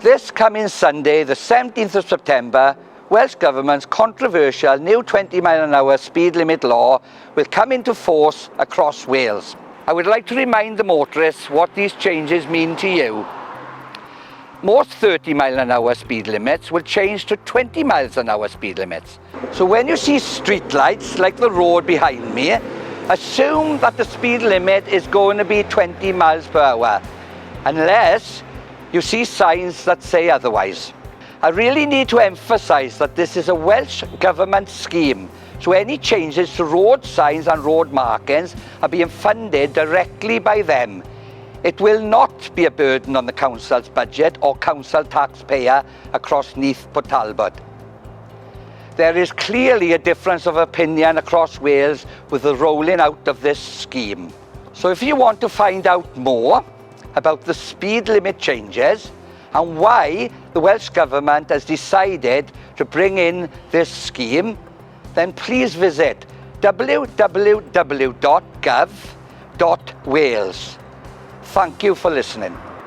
This coming Sunday, the 17th of September, Welsh Government's controversial new 20-mile-an-hour speed limit law will come into force across Wales. I would like to remind the motorists what these changes mean to you. Most 30-mile-an-hour speed limits will change to 20 miles an hour speed limits. So when you see street lights like the road behind me, assume that the speed limit is going to be 20 miles per hour, unless you see signs that say otherwise. I really need to emphasise that this is a Welsh Government scheme, so any changes to road signs and road markings are being funded directly by them. It will not be a burden on the council's budget or council taxpayer across Neath Port Talbot. There is clearly a difference of opinion across Wales with the rolling out of this scheme. So if you want to find out more about the speed limit changes and why the Welsh Government has decided to bring in this scheme, then please visit www.gov.wales. Thank you for listening.